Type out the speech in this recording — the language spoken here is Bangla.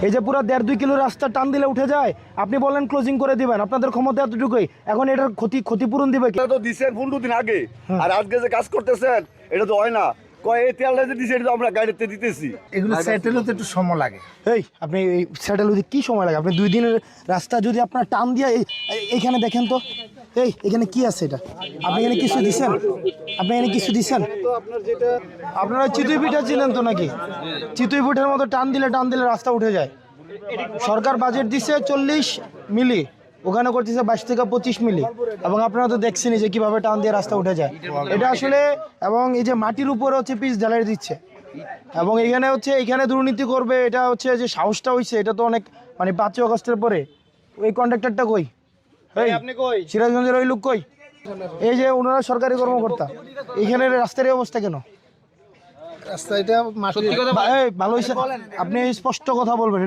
এই যে পুরো 1.5-2 কিলো রাস্তা টান দিলে উঠে যায়, আপনি বলেন ক্লোজিং করে দিবেন, আপনাদের ক্ষমতা এতটুকুই। এখন এটার ক্ষতিপূরণ দিবে কি? তো দিচ্ছেন 15 দিন আগে, আর আজকে যে কাজ করতেছেন এটা তো হয় না। কয় এই তেলটা যে দিচ্ছে এটা তো আমরা গাড়িতে দিতেছি। এগুলো সেটেল হতে একটু সময় লাগে। এই আপনি এই সেটেল হতে কি সময় লাগে? আপনি 2 দিনের রাস্তা যদি আপনার টান দিয়ে এইখানে দেখেন তো, এখানে কি আছে? এটা আপনি এখানে কিছু দিচ্ছেন? আপনি এখানে কিছু দিচ্ছেন? আপনারা চিতুই পিঠা ছিলেন তো নাকি? চিতুই পিঠার মতো টান দিলে রাস্তা উঠে যায়। সরকার বাজেট দিচ্ছে 40 মিলি, ওখানে করতেছে 22 থেকে 25 মিলি, এবং আপনারা তো দেখছেনই যে কিভাবে টান দিয়ে রাস্তা উঠে যায়। এটা আসলে, এবং এই যে মাটির উপরে হচ্ছে পিচ ঢালাই দিচ্ছে, এবং এখানে দুর্নীতি করবে, এটা হচ্ছে যে সাহসটা হয়েছে, এটা তো অনেক, মানে 5 আগস্টের পরে। ওই কন্ট্রাক্টরটা কই? আপনি কই? সিরাজগঞ্জের ওই লোক কই? এই যে ওনারা সরকারি কর্মকর্তা, এইখানে রাস্তার এই অবস্থা কেন? রাস্তা এটা মাটি ভালো হয়েছে, আপনি স্পষ্ট কথা বলবেন।